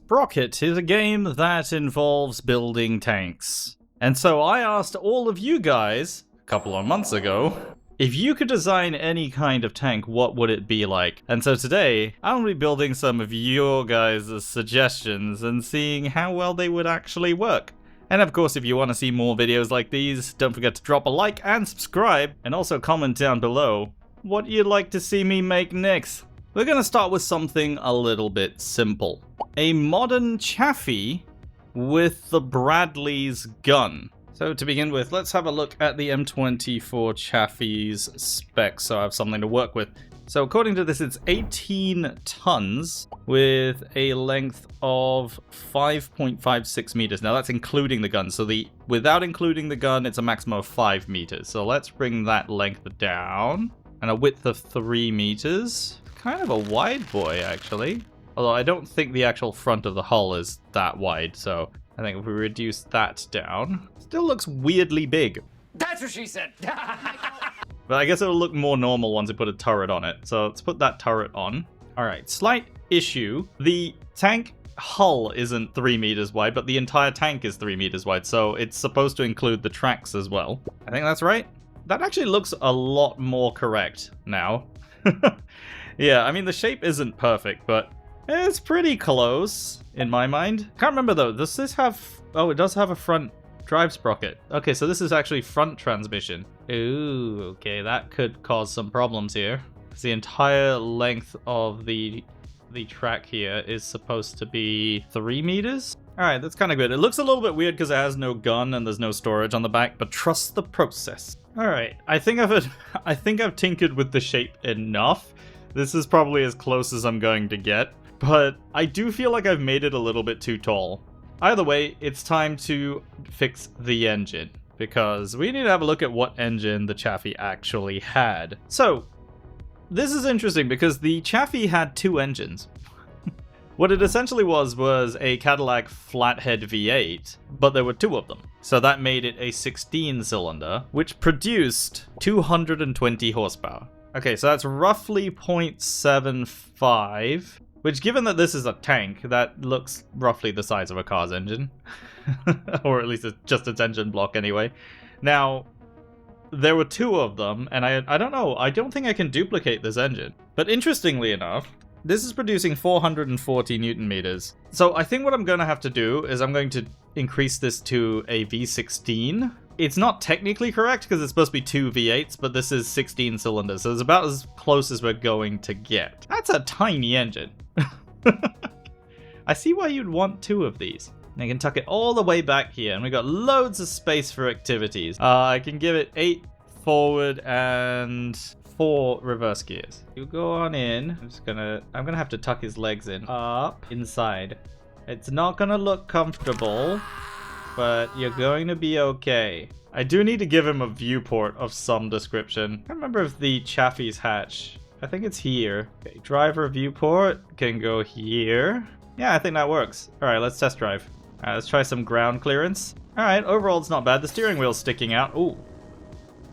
Sprocket is a game that involves building tanks. And so I asked all of you guys, a couple of months ago, if you could design any kind of tank, what would it be like? And so today, I'm going to be building some of your guys' suggestions and seeing how well they would actually work. And of course, if you want to see more videos like these, don't forget to drop a like and subscribe, and also comment down below what you'd like to see me make next. We're going to start with something a little bit simple. A modern Chaffee with the Bradley's gun. So to begin with, let's have a look at the M24 Chaffee's specs so I have something to work with. So according to this, it's 18 tons with a length of 5.56 meters. Now that's including the gun. So without including the gun, it's a maximum of 5 meters. So let's bring that length down. And a width of 3 meters. Kind of a wide boy, actually. Although I don't think the actual front of the hull is that wide, so I think if we reduce that down, it still looks weirdly big. That's what she said! But I guess it'll look more normal once we put a turret on it. So let's put that turret on. Alright, slight issue. The tank hull isn't 3 meters wide, but the entire tank is 3 meters wide, so it's supposed to include the tracks as well. I think that's right. That actually looks a lot more correct now. Yeah, I mean, the shape isn't perfect, but it's pretty close in my mind. Can't remember though, does this have... Oh, it does have a front drive sprocket. Okay, so this is actually front transmission. Ooh, okay, that could cause some problems here. The entire length of the track here is supposed to be 3 meters. Alright, that's kind of good. It looks a little bit weird because it has no gun and there's no storage on the back, but trust the process. Alright, I think I've tinkered with the shape enough. This is probably as close as I'm going to get, but I do feel like I've made it a little bit too tall. Either way, it's time to fix the engine, because we need to have a look at what engine the Chaffee actually had. So, this is interesting because the Chaffee had 2 engines. What it essentially was a Cadillac flathead V8, but there were 2 of them. So that made it a 16-cylinder, which produced 220 horsepower. Okay, so that's roughly 0.75, which, given that this is a tank, that looks roughly the size of a car's engine. Or at least it's just its engine block anyway. Now, there were 2 of them, and I don't know, I don't think I can duplicate this engine. But interestingly enough, this is producing 440 newton meters. So I think what I'm going to have to do is I'm going to increase this to a V16. It's not technically correct because it's supposed to be 2 V8s, but this is 16 cylinders, so it's about as close as we're going to get. That's a tiny engine. I see why you'd want 2 of these. And I can tuck it all the way back here, and we've got loads of space for activities. I can give it 8 forward and 4 reverse gears. You go on in. I'm gonna have to tuck his legs in. Up, inside. It's not gonna look comfortable, but you're going to be okay. I do need to give him a viewport of some description. I can't remember if the Chaffee's hatch. I think it's here. Okay, driver viewport can go here. Yeah, I think that works. Alright, let's test drive. Alright, let's try some ground clearance. Alright, overall it's not bad. The steering wheel's sticking out. Ooh.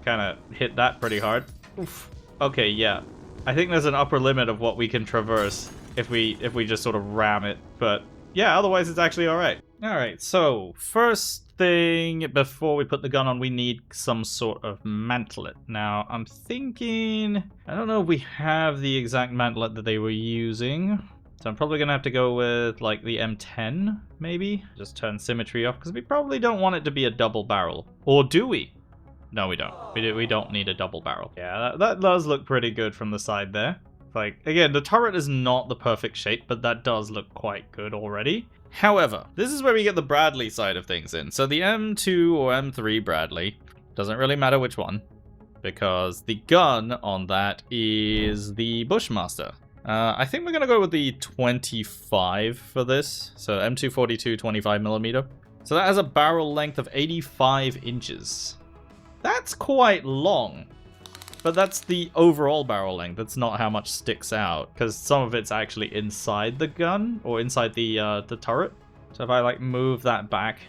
Kinda hit that pretty hard. Oof. Okay, yeah. I think there's an upper limit of what we can traverse if we just sort of ram it. But yeah, otherwise it's actually alright. Alright, so first thing before we put the gun on, we need some sort of mantlet. Now, I'm thinking... I don't know if we have the exact mantlet that they were using. So I'm probably going to have to go with, like, the M10, maybe? Just turn symmetry off, because we probably don't want it to be a double barrel. Or do we? No, we don't. We don't need a double barrel. Yeah, that does look pretty good from the side there. Like, again, the turret is not the perfect shape, but that does look quite good already. However, this is where we get the Bradley side of things in. So the M2 or M3 Bradley, doesn't really matter which one, because the gun on that is the Bushmaster. I think we're going to go with the 25 for this. So M242 25mm. So that has a barrel length of 85 inches. That's quite long. But that's the overall barrel length. That's not how much sticks out, because some of it's actually inside the gun or inside the turret. So if I like move that back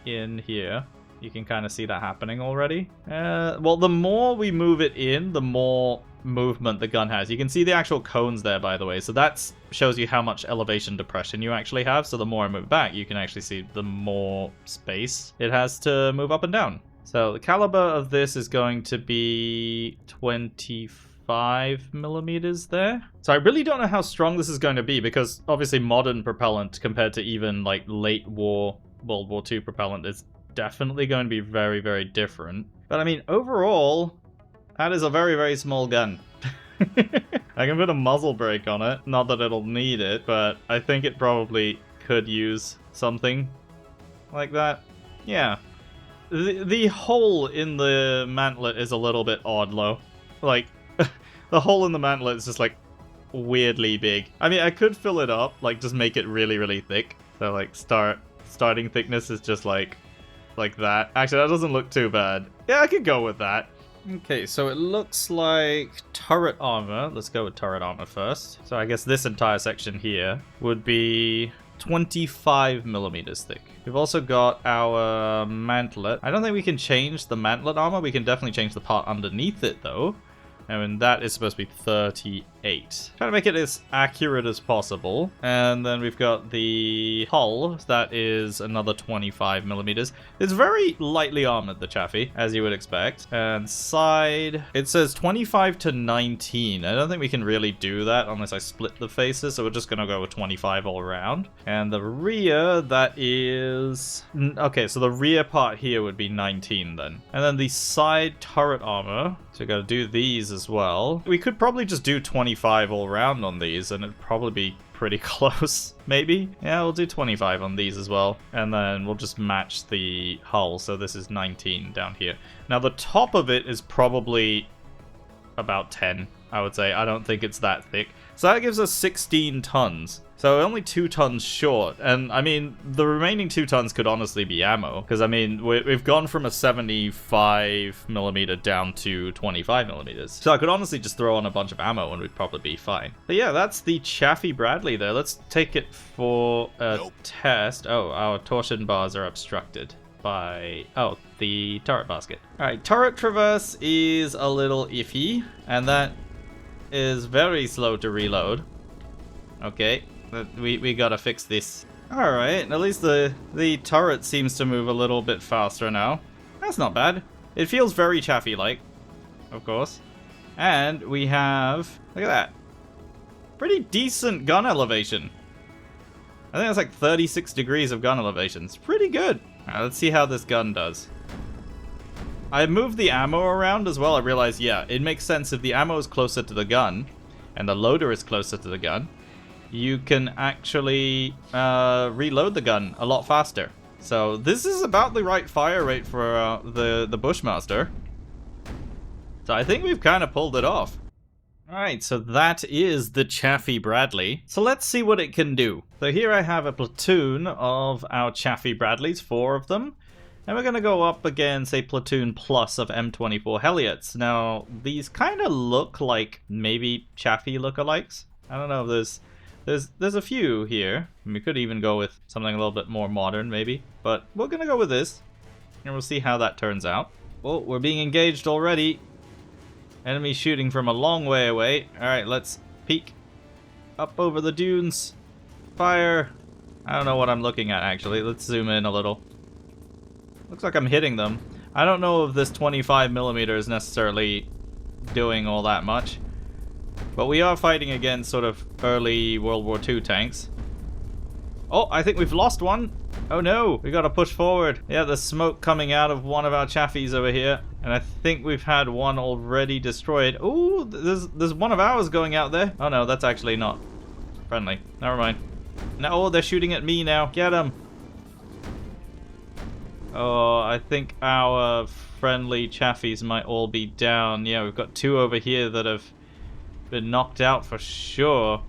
in here, you can kind of see that happening already. Well, the more we move it in, the more movement the gun has. You can see the actual cones there, by the way. So that shows you how much elevation depression you actually have. So the more I move back, you can actually see the more space it has to move up and down. So the caliber of this is going to be 25 millimeters there. So I really don't know how strong this is going to be, because obviously modern propellant compared to even like late war World War II propellant is definitely going to be very, very different. But I mean, overall, that is a very, very small gun. I can put a muzzle brake on it. Not that it'll need it, but I think it probably could use something like that. Yeah. The hole in the mantlet is a little bit odd, though. Like, the hole in the mantlet is just, like, weirdly big. I mean, I could fill it up, like, just make it really, really thick. So, like, starting thickness is just, like that. Actually, that doesn't look too bad. Yeah, I could go with that. Okay, so it looks like turret armor. Let's go with turret armor first. So I guess this entire section here would be 25 millimeters thick. We've also got our mantlet. I don't think we can change the mantlet armor. We can definitely change the part underneath it, though. And that is supposed to be 38. Trying to make it as accurate as possible. And then we've got the hull. That is another 25 millimeters. It's very lightly armored, the Chaffee, as you would expect. And side, it says 25 to 19. I don't think we can really do that unless I split the faces. So we're just going to go with 25 all around. And the rear, that is... Okay, so the rear part here would be 19 then. And then the side turret armor. So we got to do these as well. We could probably just do 25 all around on these, and it'd probably be pretty close, maybe? Yeah, we'll do 25 on these as well. And then we'll just match the hull. So this is 19 down here. Now the top of it is probably about 10, I would say. I don't think it's that thick. So that gives us 16 tons. So only 2 tons short. And I mean, the remaining 2 tons could honestly be ammo. Because I mean, we've gone from a 75 millimeter down to 25 millimeters. So I could honestly just throw on a bunch of ammo and we'd probably be fine. But yeah, that's the Chaffee Bradley there. Let's take it for a test. Oh, our torsion bars are obstructed by... Oh, the turret basket. Alright, turret traverse is a little iffy. And that is very slow to reload. Okay. We gotta fix this. Alright, at least the turret seems to move a little bit faster now. That's not bad. It feels very Chaffee-like, of course. And we have... Look at that. Pretty decent gun elevation. I think that's like 36 degrees of gun elevation. It's pretty good. Alright, let's see how this gun does. I moved the ammo around as well. I realized, yeah, it makes sense if the ammo is closer to the gun and the loader is closer to the gun. You can actually reload the gun a lot faster. So this is about the right fire rate for the Bushmaster. So I think we've kind of pulled it off. Alright, so that is the Chaffee Bradley. So let's see what it can do. So here I have a platoon of our Chaffee Bradleys, 4 of them. And we're going to go up against a platoon plus of M24 Helliots. Now, these kind of look like maybe Chaffee lookalikes. I don't know if there's a few here. We could even go with something a little bit more modern, maybe. But we're going to go with this. And we'll see how that turns out. Oh, we're being engaged already. Enemy shooting from a long way away. Alright, let's peek. Up over the dunes. Fire. I don't know what I'm looking at, actually. Let's zoom in a little. Looks like I'm hitting them. I don't know if this 25mm is necessarily doing all that much. But we are fighting against sort of early World War II tanks. Oh, I think we've lost one. Oh no, we gotta push forward. Yeah, there's smoke coming out of one of our Chaffies over here. And I think we've had one already destroyed. Ooh, there's one of ours going out there. Oh no, that's actually not friendly. Never mind. No, oh, they're shooting at me now. Get them. Oh, I think our friendly Chaffies might all be down. Yeah, we've got 2 over here that have been knocked out for sure.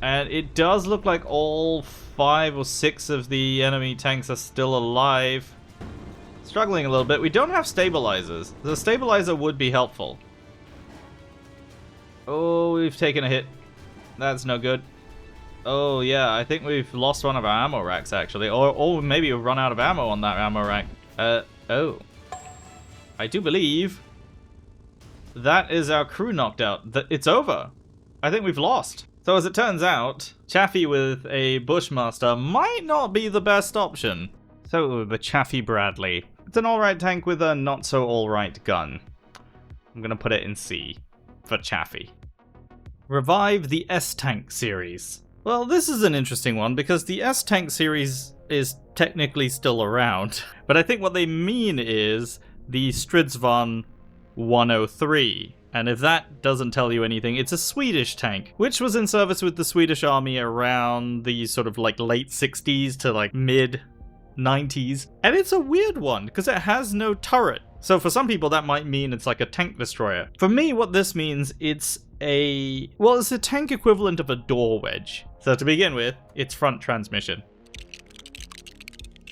And it does look like all 5 or 6 of the enemy tanks are still alive. Struggling a little bit. We don't have stabilizers. The stabilizer would be helpful. Oh, we've taken a hit. That's no good. Oh, yeah, I think we've lost one of our ammo racks, actually. Or maybe we've run out of ammo on that ammo rack. Oh. I do believe that is our crew knocked out. It's over. I think we've lost. So as it turns out, Chaffee with a Bushmaster might not be the best option. So the Chaffee Bradley. It's an alright tank with a not so alright gun. I'm gonna put it in C for Chaffee. Revive the S-Tank series. Well, this is an interesting one because the S-Tank series is technically still around. But I think what they mean is the Stridsvagn 103. And if that doesn't tell you anything, it's a Swedish tank, which was in service with the Swedish army around the sort of like late 60s to like mid 90s. And it's a weird one because it has no turret. So for some people that might mean it's like a tank destroyer. For me, what this means, it's a tank equivalent of a door wedge. So to begin with, it's front transmission.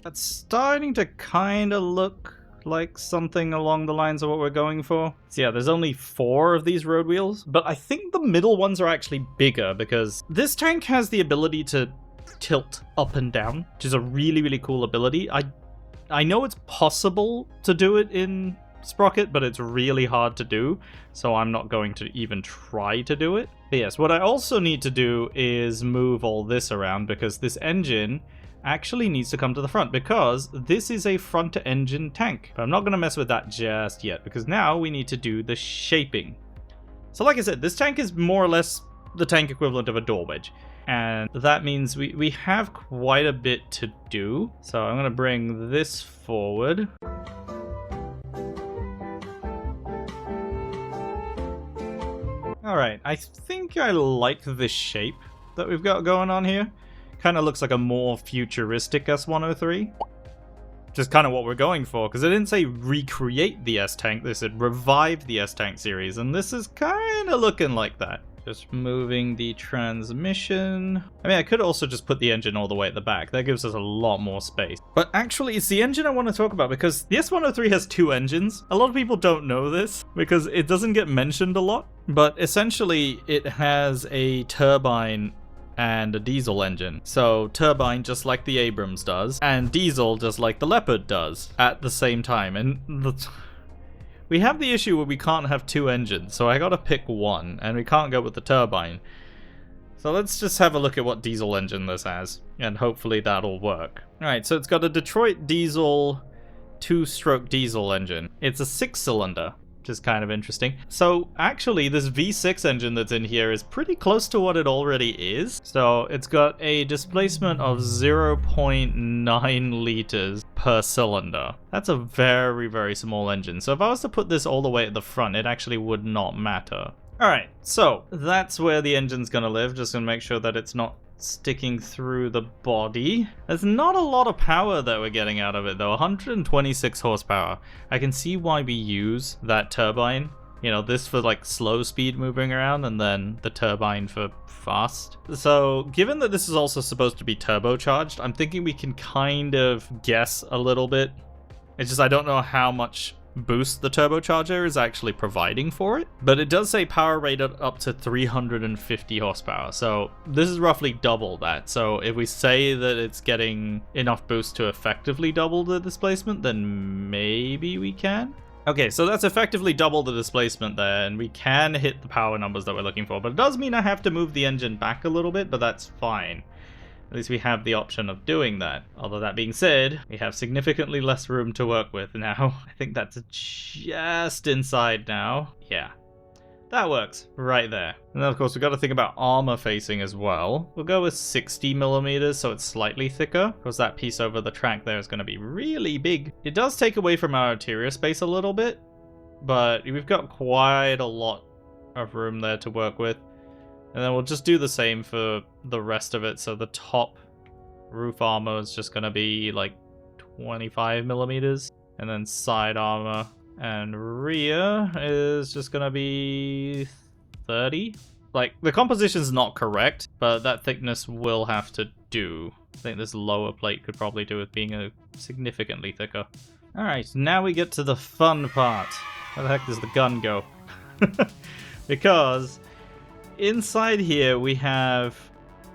That's starting to kind of look like something along the lines of what we're going for. So yeah, there's only 4 of these road wheels, but I think the middle ones are actually bigger because this tank has the ability to tilt up and down, which is a really, really cool ability. I know it's possible to do it in Sprocket, but it's really hard to do, so I'm not going to even try to do it. But yes, what I also need to do is move all this around because this engine actually needs to come to the front because this is a front engine tank. But I'm not going to mess with that just yet because now we need to do the shaping. So like I said, this tank is more or less the tank equivalent of a door wedge. And that means we have quite a bit to do. So I'm going to bring this forward. Alright, I think I like the shape that we've got going on here. Kind of looks like a more futuristic S103. Just kind of what we're going for, because it didn't say recreate the S-Tank, they said revive the S-Tank series, and this is kind of looking like that. Just moving the transmission. I mean, I could also just put the engine all the way at the back. That gives us a lot more space. But actually, it's the engine I want to talk about because the S103 has 2 engines. A lot of people don't know this because it doesn't get mentioned a lot. But essentially, it has a turbine and a diesel engine. So turbine just like the Abrams does, and diesel just like the Leopard does at the same time. And we have the issue where we can't have 2 engines, so I gotta pick one, and we can't go with the turbine. So let's just have a look at what diesel engine this has, and hopefully that'll work. Alright, so it's got a Detroit diesel 2-stroke diesel engine. It's a 6-cylinder. Which is kind of interesting. So actually this V6 engine that's in here is pretty close to what it already is. So it's got a displacement of 0.9 liters per cylinder. That's a very, very small engine. So if I was to put this all the way at the front, it actually would not matter. Alright, so that's where the engine's gonna live. Just gonna make sure that it's not sticking through the body. There's not a lot of power that we're getting out of it though. 126 horsepower. I can see why we use that turbine. You know, this for like slow speed moving around and then the turbine for fast. So given that this is also supposed to be turbocharged, I'm thinking we can kind of guess a little bit. It's just I don't know how much boost the turbocharger is actually providing for it, but it does say power rated up to 350 horsepower, so this is roughly double that. So if we say that it's getting enough boost to effectively double the displacement, then maybe we can. Okay, so that's effectively double the displacement there, and we can hit the power numbers that we're looking for, but it does mean I have to move the engine back a little bit, but that's fine. At least we have the option of doing that. Although that being said, we have significantly less room to work with now. I think that's just inside now. Yeah, that works right there. And then of course we've got to think about armor facing as well. We'll go with 60 millimeters, so it's slightly thicker, because that piece over the track there is going to be really big. It does take away from our interior space a little bit, but we've got quite a lot of room there to work with. And then we'll just do the same for the rest of it. So the top roof armor is just going to be like 25 millimeters. And then side armor and rear is just going to be 30. Like, the composition's not correct, but that thickness will have to do. I think this lower plate could probably do with being significantly thicker. Alright, now we get to the fun part. Where the heck does the gun go? Because inside here we have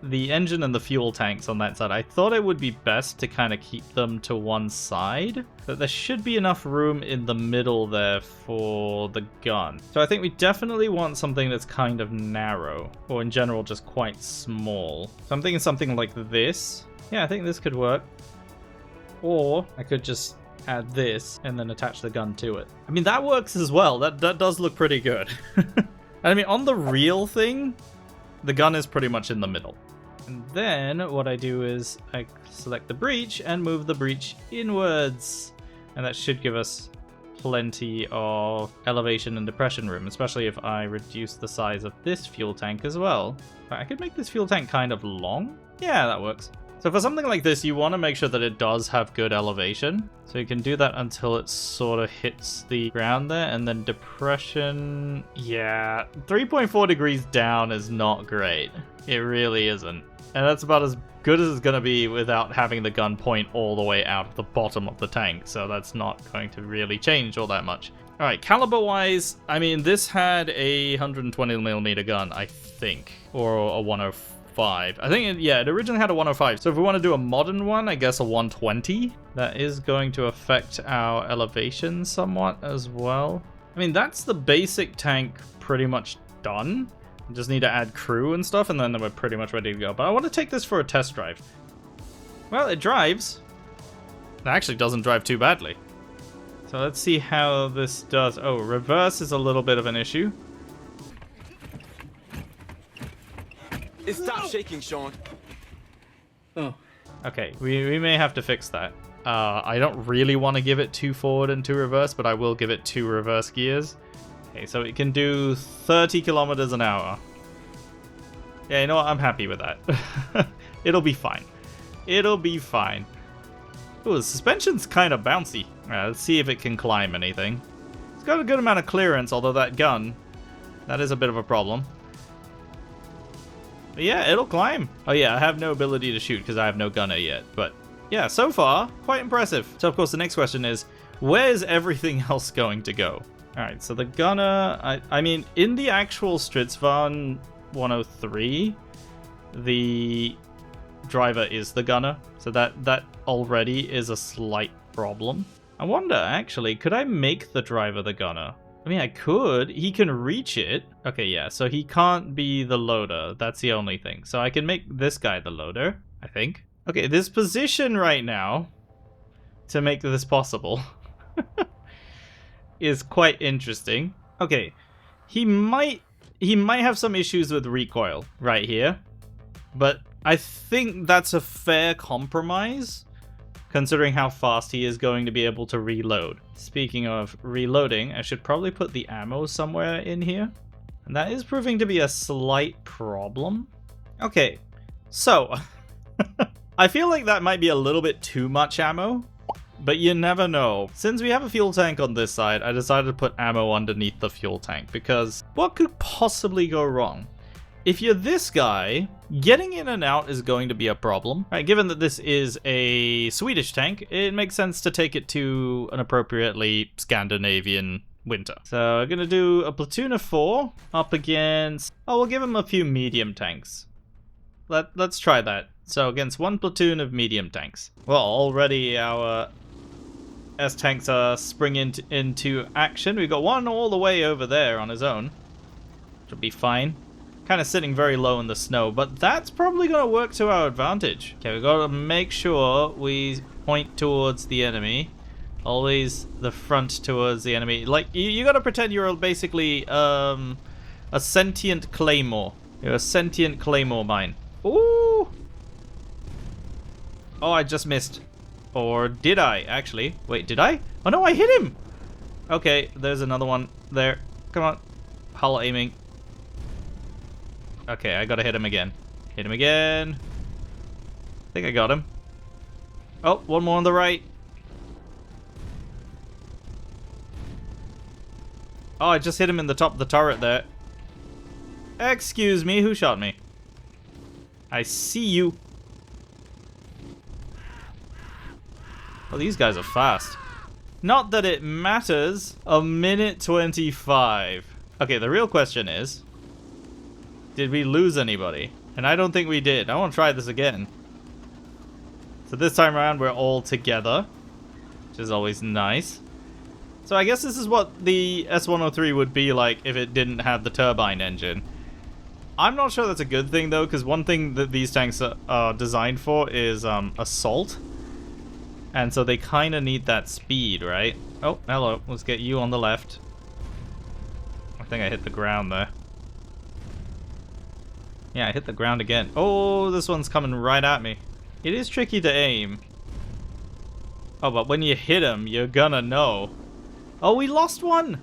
the engine and the fuel tanks on that side, I thought it would be best to kind of keep them to one side. But there should be enough room in the middle there for the gun. So I think we definitely want something that's kind of narrow, or in general just quite small. So I'm thinking something like this. Yeah, I think this could work. Or I could just add this and then attach the gun to it. I mean, that works as well. That does look pretty good. I mean, on the real thing, the gun is pretty much in the middle. And then what I do is I select the breech and move the breech inwards. And that should give us plenty of elevation and depression room, especially if I reduce the size of this fuel tank as well. I could make this fuel tank kind of long. Yeah, that works. So for something like this, you want to make sure that it does have good elevation. So you can do that until it sort of hits the ground there. And then depression, yeah, 3.4 degrees down is not great. It really isn't. And that's about as good as it's going to be without having the gun point all the way out of the bottom of the tank. So that's not going to really change all that much. All right, caliber-wise, I mean, this had a 120mm gun, I think, or a 105. I think, it originally had a 105. So if we want to do a modern one, I guess a 120. That is going to affect our elevation somewhat as well. I mean, that's the basic tank pretty much done. We just need to add crew and stuff, and then we're pretty much ready to go. But I want to take this for a test drive. Well, it drives. It actually doesn't drive too badly. So let's see how this does. Oh, reverse is a little bit of an issue. Stop shaking, Sean. Oh. Okay, we may have to fix that. I don't really want to give it 2 forward and 2 reverse, but I will give it 2 reverse gears. Okay, so it can do 30 kilometers an hour. Yeah, you know what? I'm happy with that. It'll be fine. It'll be fine. Ooh, the suspension's kind of bouncy. Alright, let's see if it can climb anything. It's got a good amount of clearance, although that gun, that is a bit of a problem. But yeah, it'll climb. Oh yeah, I have no ability to shoot because I have no gunner yet. But yeah, so far, quite impressive. So of course the next question is, where's everything else going to go? Alright, so the gunner, I mean, in the actual Stridsvagn 103, the driver is the gunner. So that already is a slight problem. I wonder, actually, could I make the driver the gunner? I mean, I could. He can reach it. Okay, yeah, so he can't be the loader. That's the only thing. So I can make this guy the loader, I think. Okay, this position right now, to make this possible, is quite interesting. Okay, he might have some issues with recoil right here, but I think that's a fair compromise, considering how fast he is going to be able to reload. Speaking of reloading, I should probably put the ammo somewhere in here. And that is proving to be a slight problem. Okay, so I feel like that might be a little bit too much ammo, but you never know. Since we have a fuel tank on this side, I decided to put ammo underneath the fuel tank, because what could possibly go wrong? If you're this guy, getting in and out is going to be a problem. Right, given that this is a Swedish tank, it makes sense to take it to an appropriately Scandinavian winter. So I'm going to do a platoon of 4 up against... Oh, we'll give him a few medium tanks. Let's try that. So against 1 platoon of medium tanks. Well, already our S-tanks are springing into action. We've got one all the way over there on his own, which will be fine. Kind of sitting very low in the snow, but that's probably going to work to our advantage. Okay, we've got to make sure we point towards the enemy. Always the front towards the enemy. Like, you got to pretend you're basically a sentient claymore. You're a sentient claymore mine. Ooh! Oh, I just missed. Or did I, actually? Wait, did I? Oh no, I hit him! Okay, there's another one there. Come on. Hull aiming. Okay, I gotta hit him again. Hit him again. I think I got him. Oh, one more on the right. Oh, I just hit him in the top of the turret there. Excuse me, who shot me? I see you. Oh, these guys are fast. Not that it matters. A minute 25. Okay, the real question is, did we lose anybody? And I don't think we did. I want to try this again. So this time around, we're all together, which is always nice. So I guess this is what the S103 would be like if it didn't have the turbine engine. I'm not sure that's a good thing, though, because one thing that these tanks are designed for is assault. And so they kind of need that speed, right? Oh, hello. Let's get you on the left. I think I hit the ground there. Yeah, I hit the ground again. Oh, this one's coming right at me. It is tricky to aim. Oh, but when you hit him, you're gonna know. Oh, we lost one!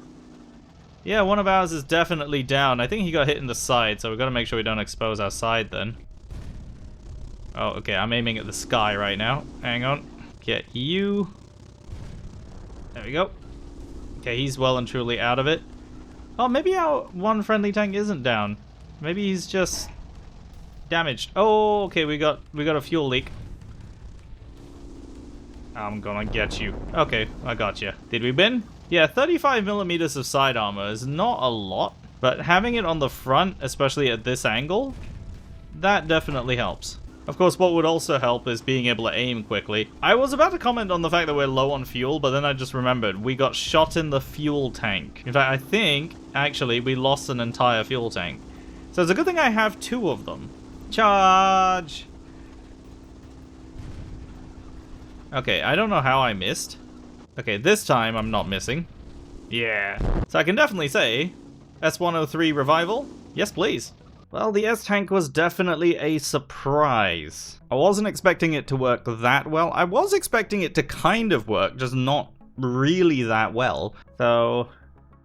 Yeah, one of ours is definitely down. I think he got hit in the side, so we've got to make sure we don't expose our side then. Oh, okay, I'm aiming at the sky right now. Hang on. Get you. There we go. Okay, he's well and truly out of it. Oh, maybe our one friendly tank isn't down. Maybe he's just damaged. Oh, okay, we got a fuel leak. I'm gonna get you. Okay, I got you. Did we win? Yeah, 35 millimeters of side armor is not a lot, but having it on the front, especially at this angle, that definitely helps. Of course, what would also help is being able to aim quickly. I was about to comment on the fact that we're low on fuel, but then I just remembered we got shot in the fuel tank. In fact, I think, actually, we lost an entire fuel tank. So it's a good thing I have two of them. Charge! Okay, I don't know how I missed. Okay, this time I'm not missing. Yeah. So I can definitely say, S103 revival? Yes, please. Well, the S-Tank was definitely a surprise. I wasn't expecting it to work that well. I was expecting it to kind of work, just not really that well. So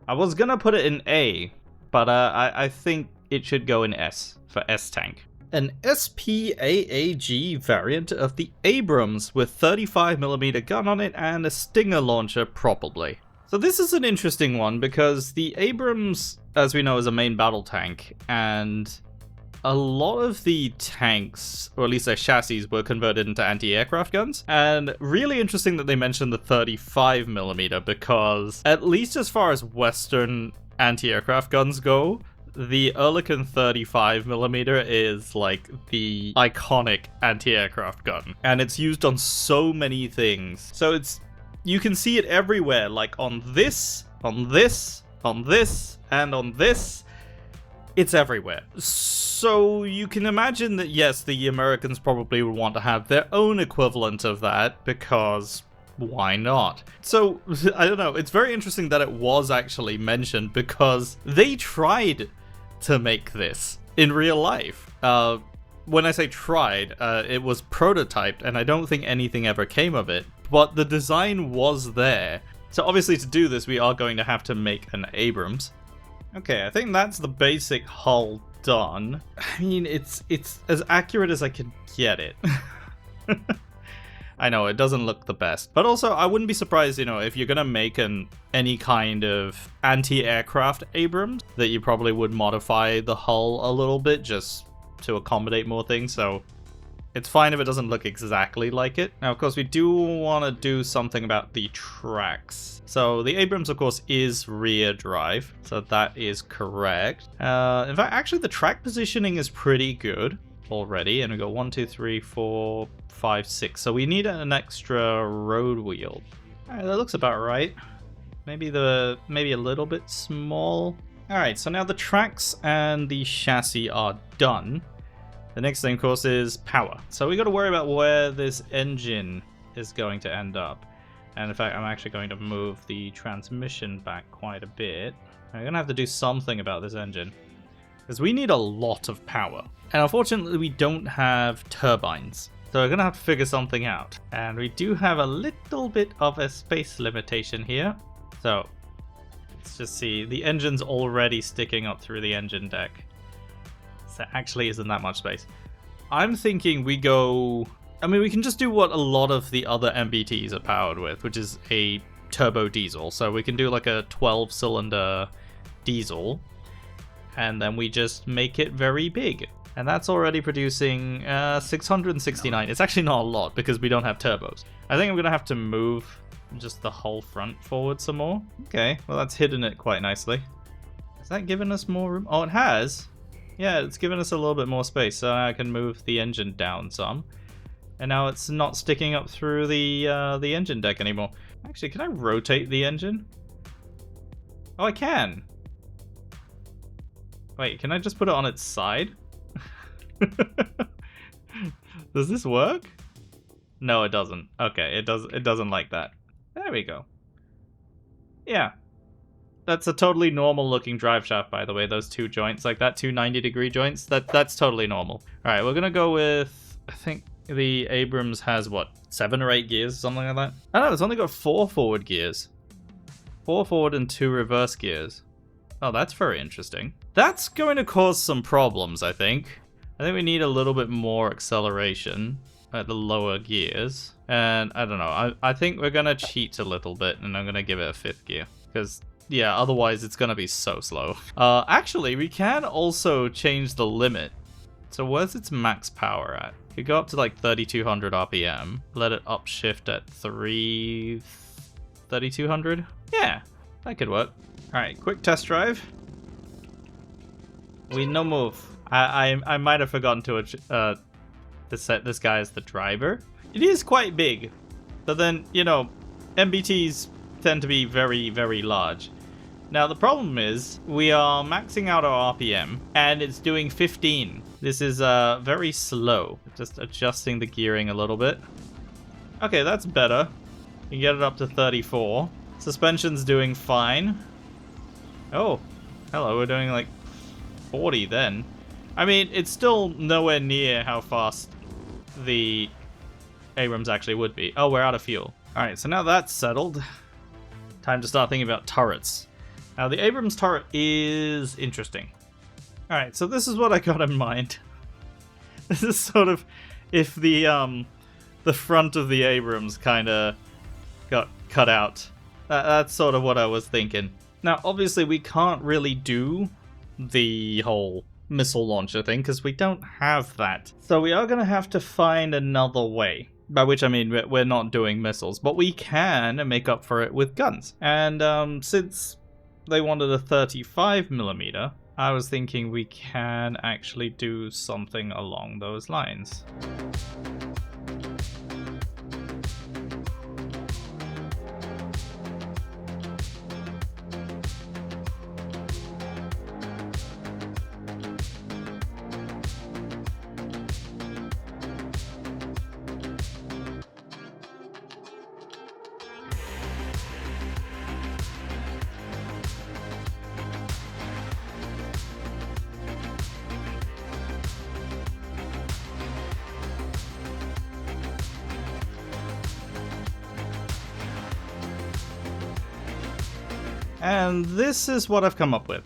I was gonna put it in A, but I think it should go in S for S-Tank. An SPAAG variant of the Abrams with 35mm gun on it and a Stinger launcher probably. So this is an interesting one because the Abrams, as we know, is a main battle tank, and a lot of the tanks, or at least their chassis, were converted into anti-aircraft guns. And really interesting that they mentioned the 35mm because, at least as far as Western anti-aircraft guns go, the Oerlikon 35mm is like the iconic anti-aircraft gun, and it's used on so many things. So you can see it everywhere, like on this, on this, on this, and on this. It's everywhere. So you can imagine that, yes, the Americans probably would want to have their own equivalent of that, because why not? So, I don't know, it's very interesting that it was actually mentioned, because they tried to make this in real life. When I say tried, it was prototyped, and I don't think anything ever came of it, but the design was there. So obviously to do this, we are going to have to make an Abrams. Okay, I think that's the basic hull done. I mean, it's as accurate as I can get it. I know, it doesn't look the best. But also, I wouldn't be surprised, you know, if you're gonna make any kind of anti-aircraft Abrams, that you probably would modify the hull a little bit just to accommodate more things, so it's fine if it doesn't look exactly like it. Now, of course, we do want to do something about the tracks. So the Abrams, of course, is rear drive, so that is correct. In fact, actually, the track positioning is pretty good already, and we go 1, 2, 3, 4, 5, 6. So we need an extra road wheel. Alright, that looks about right. Maybe a little bit small. Alright, so now the tracks and the chassis are done. The next thing, of course, is power. So we got to worry about where this engine is going to end up. And in fact, I'm actually going to move the transmission back quite a bit. I'm going to have to do something about this engine, because we need a lot of power. And unfortunately, we don't have turbines. So we're going to have to figure something out. And we do have a little bit of a space limitation here. So let's just see. The engine's already sticking up through the engine deck. So actually isn't that much space. I'm thinking we go... I mean, we can just do what a lot of the other MBTs are powered with, which is a turbo diesel. So we can do like a 12-cylinder diesel, and then we just make it very big. And that's already producing 669. It's actually not a lot because we don't have turbos. I think I'm going to have to move just the whole front forward some more. Okay, well that's hidden it quite nicely. Has that given us more room? Oh, it has. Yeah, it's given us a little bit more space, so I can move the engine down some. And now it's not sticking up through the engine deck anymore. Actually, can I rotate the engine? Oh, I can! Wait, can I just put it on its side? Does this work? No, it doesn't. Okay, it doesn't like that. There we go. Yeah. That's a totally normal looking drive shaft, by the way, those two joints, like that, two 90-degree joints, that's totally normal. Alright, we're gonna go with, I think the Abrams has, what, 7 or 8 gears, something like that? I don't know, it's only got 4 forward gears. 4 forward and 2 reverse gears. Oh, that's very interesting. That's going to cause some problems, I think. I think we need a little bit more acceleration at the lower gears. And I don't know, I think we're gonna cheat a little bit, and I'm gonna give it a 5th gear. Because, yeah, otherwise it's gonna be so slow. Actually, we can also change the limit. So where's its max power at? We go up to like 3200 RPM. Let it upshift at 3200? Yeah, that could work. Alright, quick test drive. We no move. I might have forgotten to set this guy as the driver. It is quite big, but then, you know, MBTs tend to be very, very large. Now, the problem is, we are maxing out our RPM, and it's doing 15. This is very slow. Just adjusting the gearing a little bit. Okay, that's better. You can get it up to 34. Suspension's doing fine. Oh, hello, we're doing like 40 then. I mean, it's still nowhere near how fast the Abrams actually would be. Oh, we're out of fuel. Alright, so now that's settled. Time to start thinking about turrets. Now, the Abrams turret is interesting. Alright, so this is what I got in mind. This is sort of if the front of the Abrams kind of got cut out. That's sort of what I was thinking. Now, obviously, we can't really do the whole missile launcher thing because we don't have that. So we are going to have to find another way. By which I mean we're not doing missiles, but we can make up for it with guns. And since they wanted a 35mm, I was thinking we can actually do something along those lines. And this is what I've come up with.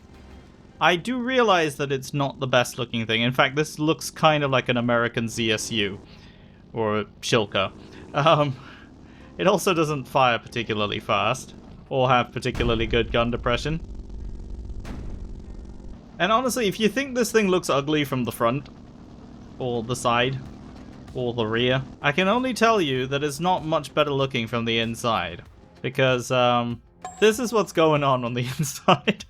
I do realize that it's not the best looking thing. In fact, this looks kind of like an American ZSU. Or Shilka. It also doesn't fire particularly fast. Or have particularly good gun depression. And honestly, if you think this thing looks ugly from the front, or the side, or the rear, I can only tell you that it's not much better looking from the inside. Because, this is what's going on the inside.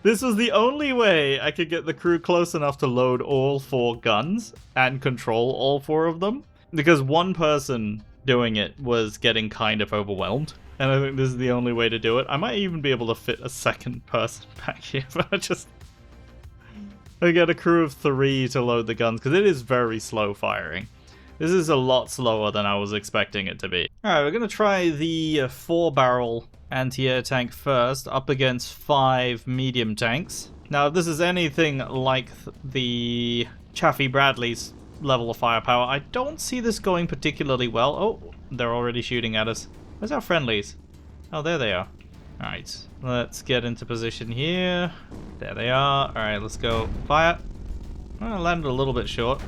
This was the only way I could get the crew close enough to load all 4 guns and control all 4 of them. Because one person doing it was getting kind of overwhelmed. And I think this is the only way to do it. I might even be able to fit a second person back here. But I get a crew of 3 to load the guns because it is very slow firing. This is a lot slower than I was expecting it to be. Alright, we're going to try the 4-barrel anti-air tank first, up against 5 medium tanks. Now, if this is anything like the Chaffee Bradley's level of firepower, I don't see this going particularly well. Oh, they're already shooting at us. Where's our friendlies? Oh, there they are. Alright, let's get into position here. There they are. Alright, let's go fire. I landed a little bit short.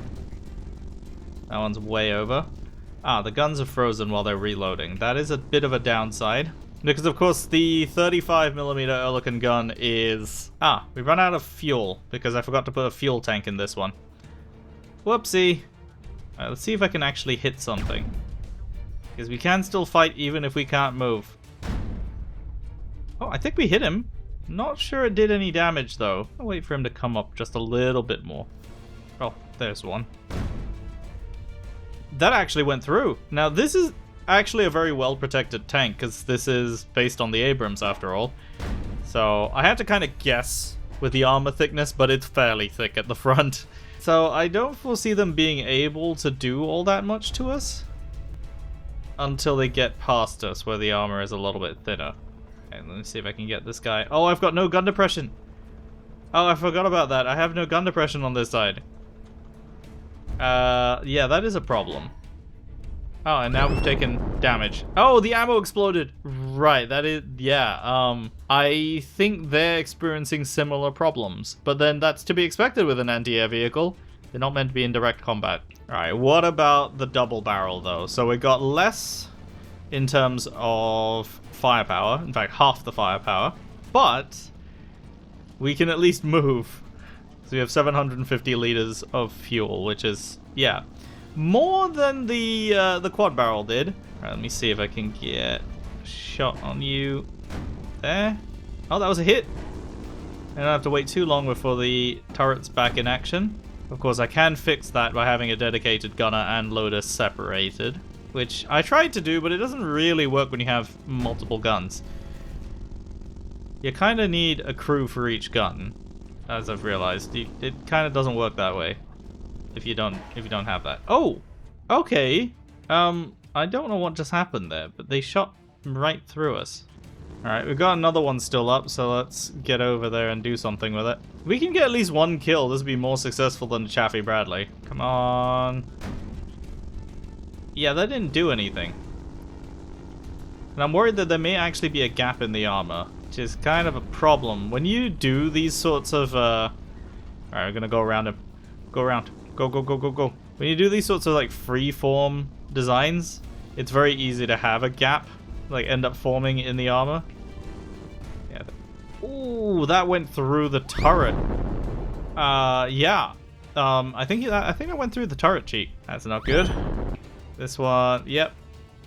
That one's way over. Ah, the guns are frozen while they're reloading. That is a bit of a downside. Because, of course, the 35mm Oerlikon gun is... Ah, we run out of fuel, because I forgot to put a fuel tank in this one. Whoopsie. Alright, let's see if I can actually hit something. Because we can still fight even if we can't move. Oh, I think we hit him. Not sure it did any damage, though. I'll wait for him to come up just a little bit more. Oh, there's one. That actually went through. Now, this is actually a very well-protected tank, because this is based on the Abrams, after all. So, I had to kind of guess with the armor thickness, but it's fairly thick at the front. So, I don't foresee them being able to do all that much to us until they get past us, where the armor is a little bit thinner. Okay, let me see if I can get this guy. Oh, I've got no gun depression. Oh, I forgot about that. I have no gun depression on this side. Yeah, that is a problem. Oh, and now we've taken damage. Oh, the ammo exploded. Right, that is, yeah. I think they're experiencing similar problems. But then that's to be expected with an anti-air vehicle. They're not meant to be in direct combat. Alright, what about the double barrel, though? So we got less in terms of firepower. In fact, half the firepower. But we can at least move. So we have 750 liters of fuel, which is, yeah, more than the quad barrel did. Alright, let me see if I can get a shot on you. There. Oh, that was a hit. I don't have to wait too long before the turret's back in action. Of course, I can fix that by having a dedicated gunner and loader separated, which I tried to do, but it doesn't really work when you have multiple guns. You kind of need a crew for each gun, as I've realized. It kind of doesn't work that way if you don't have that. Oh, okay. I don't know what just happened there, but they shot right through us. Alright, we've got another one still up, so let's get over there and do something with it. We can get at least one kill. This would be more successful than Chaffee Bradley. Come on. Yeah, that didn't do anything. And I'm worried that there may actually be a gap in the armor, which is kind of a problem. When you do these sorts of, Alright, we're gonna go around him. Go around. Go, go, go, go, go. When you do these sorts of, like, free-form designs, it's very easy to have a gap, like, end up forming in the armor. Yeah. Ooh, that went through the turret. Yeah. I think that went through the turret cheek. That's not good. This one, yep.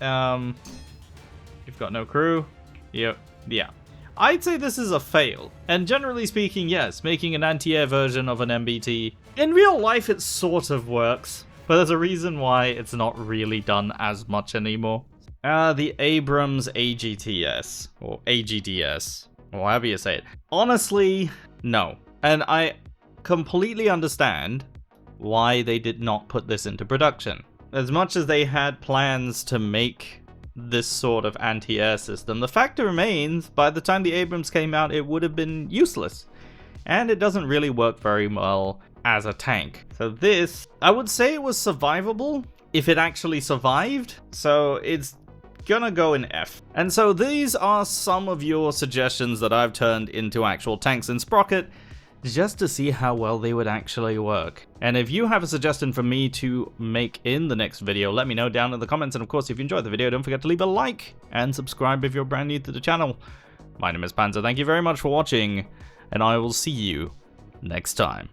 You've got no crew. Yep. Yeah. I'd say this is a fail. And generally speaking, yes, making an anti-air version of an MBT. In real life, it sort of works. But there's a reason why it's not really done as much anymore. The Abrams AGTS, or AGDS, or however you say it. Honestly, no. And I completely understand why they did not put this into production. As much as they had plans to make this sort of anti-air system, the fact remains, by the time the Abrams came out, it would have been useless. And it doesn't really work very well as a tank. So this, I would say it was survivable if it actually survived. So it's gonna go in F. And so these are some of your suggestions that I've turned into actual tanks in Sprocket, just to see how well they would actually work. And if you have a suggestion for me to make in the next video, let me know down in the comments. And of course, if you enjoyed the video, don't forget to leave a like and subscribe if you're brand new to the channel. My name is Panzer, thank you very much for watching, and I will see you next time.